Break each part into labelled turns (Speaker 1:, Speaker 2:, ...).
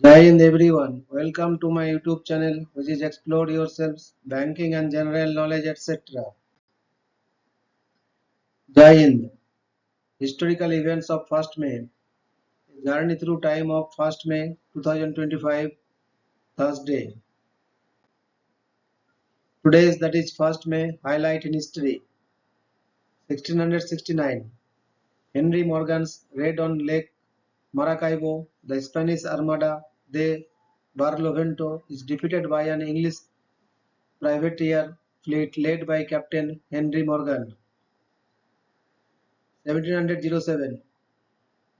Speaker 1: Jai Hind everyone, welcome to my YouTube channel which is Explore Yourselves, Banking and General Knowledge etc. Jai Hind, Historical Events of 1st May, Journey through Time of 1st May 2025, Thursday. Today's that is 1st May, highlight in history. 1669, Henry Morgan's raid on Lake Maracaibo, the Spanish Armada de Barlovento is defeated by an English privateer fleet led by Captain Henry Morgan. 1707,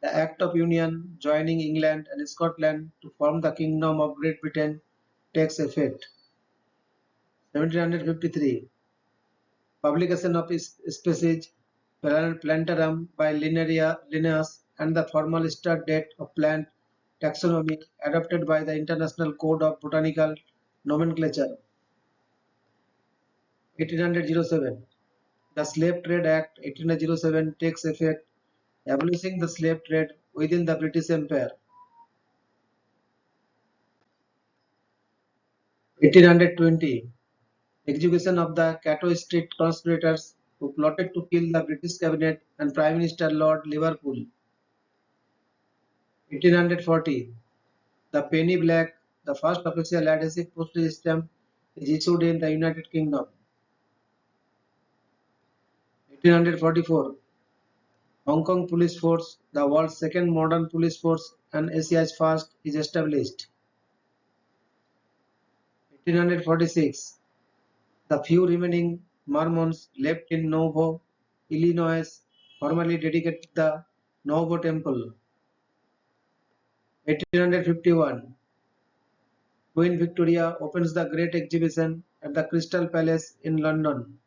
Speaker 1: the Act of Union joining England and Scotland to form the Kingdom of Great Britain takes effect. 1753, publication of Species Plantarum by Linnaeus and the formal start date of plant taxonomy adopted by the International Code of Botanical Nomenclature. 1807, the Slave Trade Act 1807 takes effect, abolishing the slave trade within the British Empire. 1820, execution of the Cato Street conspirators who plotted to kill the British cabinet and Prime Minister Lord Liverpool. 1840, the penny black, the first official adhesive postage stamp, is issued in the United Kingdom. 1844, Hong Kong Police Force, the world's second modern police force and Asia's first, is established. 1846, the few remaining Mormons left in Nauvoo, Illinois, formally dedicated the Nauvoo Temple. 1851, Queen Victoria opens the Great Exhibition at the Crystal Palace in London.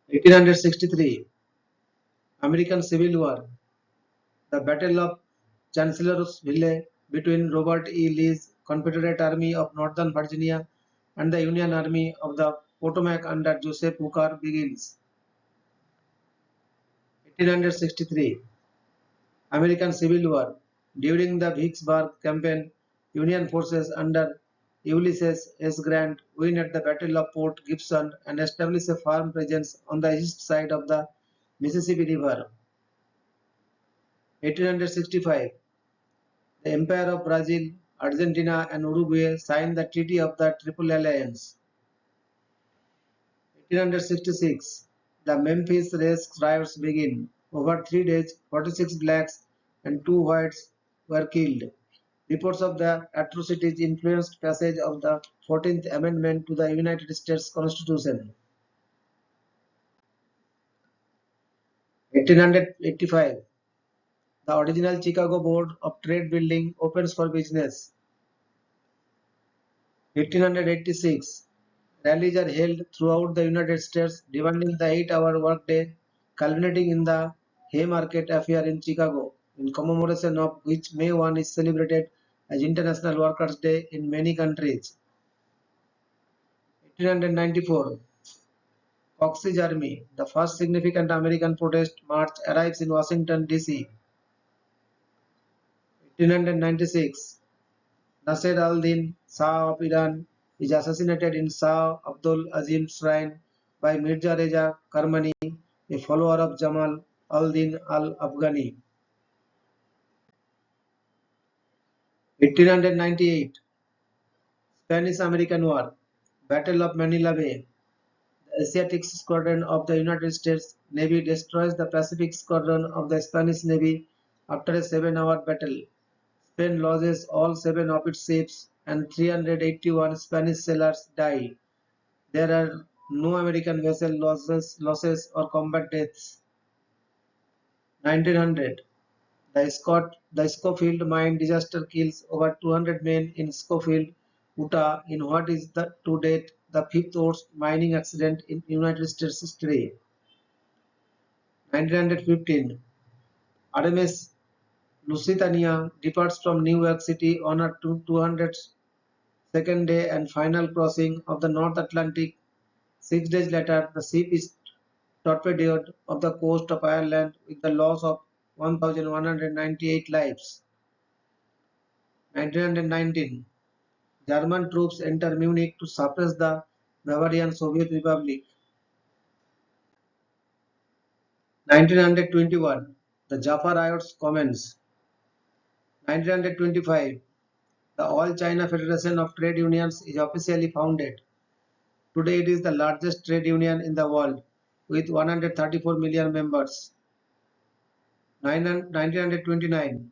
Speaker 1: 1863, American Civil War, the Battle of Chancellorsville between Robert E. Lee's Confederate Army of Northern Virginia and the Union Army of the Potomac under Joseph Hooker begins. 1863, American Civil War. During the Vicksburg Campaign, Union forces under Ulysses S. Grant win at the Battle of Port Gibson and establish a firm presence on the east side of the Mississippi River. 1865, the Empire of Brazil, Argentina, and Uruguay signed the Treaty of the Triple Alliance. 1866, the Memphis race riots begin. Over 3 days, 46 blacks and 2 whites were killed. Reports of the atrocities influenced passage of the 14th Amendment to the United States Constitution. 1885, the original Chicago Board of Trade building opens for business. 1886, rallies are held throughout the United States demanding the 8-hour workday, culminating in the Haymarket Affair in Chicago, in commemoration of which May 1 is celebrated as International Workers' Day in many countries. 1894, Cox's Army, the first significant American protest march, arrives in Washington, D.C. 1896, Nasser al-Din Shah of Iran is assassinated in Shah Abdul Azim's shrine by Mirza Reza Karmani, a follower of Jamal al-Din al-Afghani. 1898, Spanish-American War, Battle of Manila Bay. The Asiatic Squadron of the United States Navy destroys the Pacific Squadron of the Spanish Navy after a 7-hour battle. Spain loses all 7 of its ships and 381 Spanish sailors die. There are no American vessel losses or combat deaths. 1900, the Schofield mine disaster kills over 200 men in Schofield, Utah, in what is to date the 5th worst mining accident in United States history. 1915, RMS Lusitania departs from New York City on her 202nd day and final crossing of the North Atlantic. 6 days later, the ship is torpedoed off the coast of Ireland with the loss of 1,198 lives. 1919. German troops enter Munich to suppress the Bavarian Soviet Republic. 1921. The Jaffa riots commence. 1925. The All China Federation of Trade Unions is officially founded. Today it is the largest trade union in the world with 134 million members. 1929.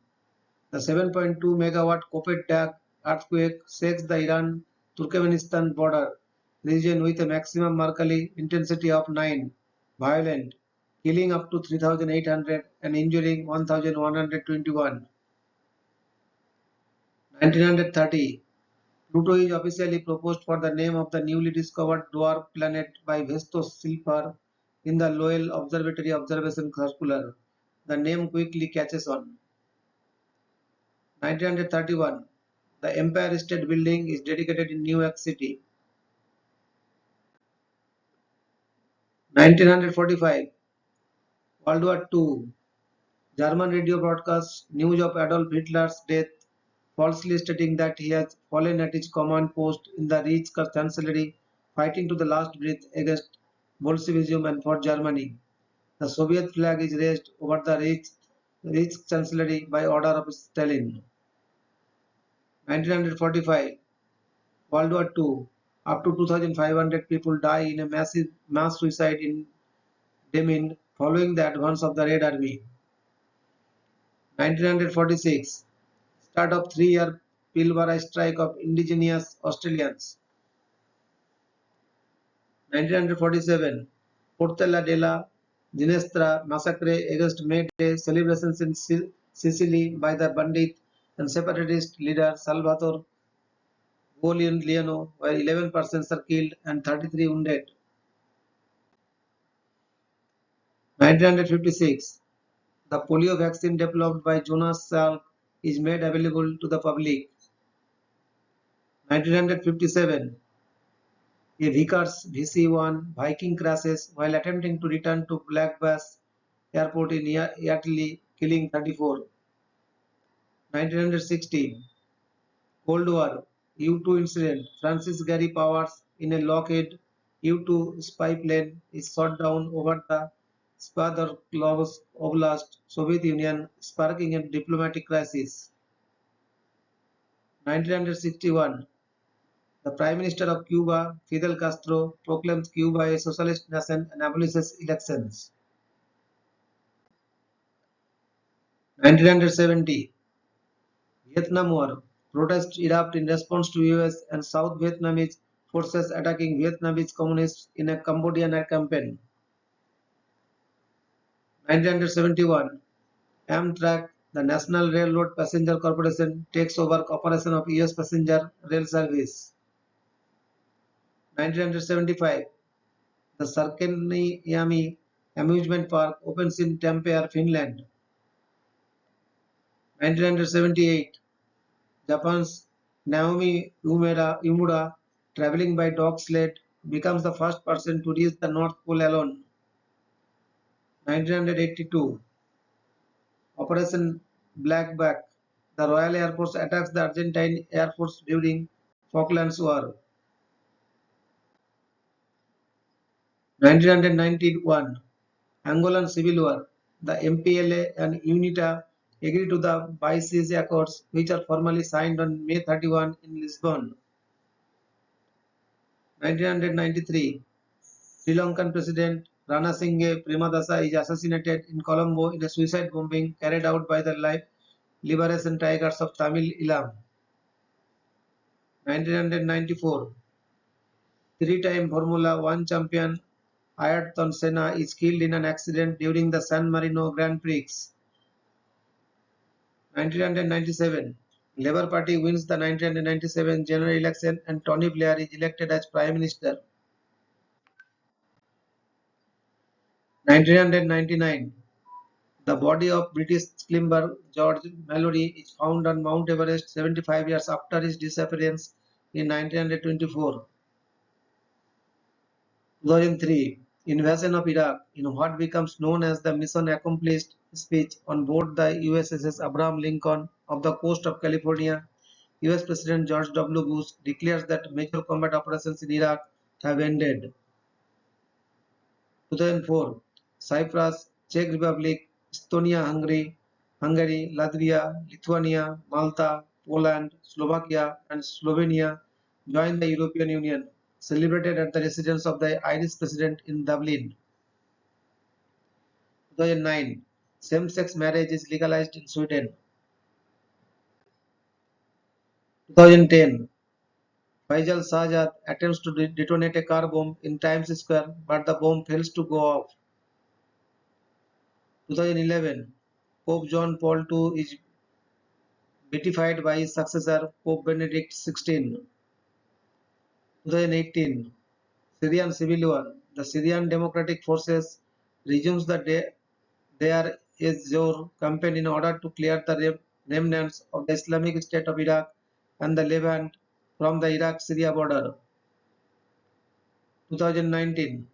Speaker 1: The 7.2 megawatt Kopet Dag earthquake shakes the Iran-Turkmenistan border region with a maximum Mercalli intensity of 9, violent, killing up to 3,800 and injuring 1,121. 1930. Pluto is officially proposed for the name of the newly discovered dwarf planet by Vestos Silver in the Lowell Observatory Observation Circular. The name quickly catches on. 1931. The Empire State Building is dedicated in New York City. 1945. World War II. German radio broadcasts news of Adolf Hitler's death, falsely stating that he has fallen at his command post in the Reich Chancellery, fighting to the last breath against Bolshevism and for Germany. The Soviet flag is raised over the Reich Chancellery by order of Stalin. 1945. World War II. Up to 2,500 people die in a massive mass suicide in Demmin following the advance of the Red Army. 1946. Start of 3-year Pilbara strike of indigenous Australians. 1947. Portella della Ginestra massacre against May Day celebrations in Sicily by the bandit and separatist leader Salvatore Giuliano, where 11 persons are killed and 33 wounded. 1956. The polio vaccine developed by Jonas Salk is made available to the public. 1957. A Vickers VC-1 Viking crashes while attempting to return to Black Bass Airport in Yardley, killing 34. 1960. Cold War U-2 incident. Francis Gary Powers in a Lockheed U-2 spy plane is shot down over the Sverdlovsk Oblast, Soviet Union, sparking a diplomatic crisis. 1961. The Prime Minister of Cuba, Fidel Castro, proclaims Cuba a socialist nation and abolishes elections. 1970. Vietnam War. Protests erupt in response to US and South Vietnamese forces attacking Vietnamese communists in a Cambodian air campaign. 1971. Amtrak, the National Railroad Passenger Corporation, takes over operation of US passenger rail service. 1975. The Sarkaniemi Amusement Park opens in Tampere, Finland. 1978. Japan's Naomi Umura, traveling by dog sled, becomes the first person to reach the North Pole alone. 1982. Operation Blackback. The Royal Air Force attacks the Argentine Air Force during Falklands War. 1991. Angolan Civil War. The MPLA and UNITA agree to the Bicese Accords, which are formally signed on May 31 in Lisbon. 1993. Sri Lankan President Rana Singhe Premadasa is assassinated in Colombo in a suicide bombing carried out by the Liberation Tigers of Tamil Eelam. 1994. Three-time Formula One champion Ayrton Senna is killed in an accident during the San Marino Grand Prix. 1997. Labour Party wins the 1997 general election and Tony Blair is elected as Prime Minister. 1999. The body of British climber George Mallory is found on Mount Everest 75 years after his disappearance in 1924. 2003. Invasion of Iraq in what becomes known as the Mission Accomplished speech on board the USS Abraham Lincoln off the coast of California, US President George W. Bush declares that major combat operations in Iraq have ended. 2004, Cyprus, Czech Republic, Estonia, Hungary, Latvia, Lithuania, Malta, Poland, Slovakia, and Slovenia joined the European Union, celebrated at the residence of the Irish President in Dublin. 2009, same-sex marriage is legalized in Sweden. 2010, Faisal Shahzad attempts to detonate a car bomb in Times Square, but the bomb fails to go off. 2011, Pope John Paul II is beatified by his successor, Pope Benedict XVI. 2018, Syrian Civil War. The Syrian Democratic Forces resumes their Zor campaign in order to clear the remnants of the Islamic State of Iraq and the Levant from the Iraq-Syria border. 2019,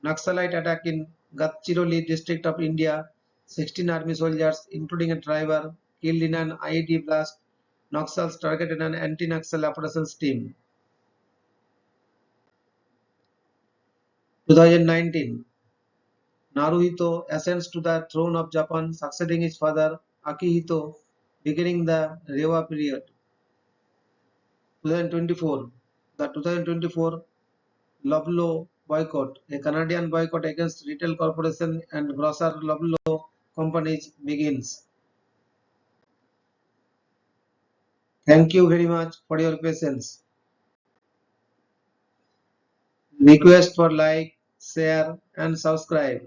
Speaker 1: Naxalite attack in Gadchiroli district of India. 16 army soldiers, including a driver, killed in an IED blast. Naxals targeted an anti-Naxal operations team. 2019, Naruhito ascends to the throne of Japan, succeeding his father Akihito, beginning the Reiwa period. 2024, the 2024 Loblaw boycott, a Canadian boycott against retail corporation and grocer Loblaw companies begins. Thank you very much for your patience. Request for like, share and subscribe.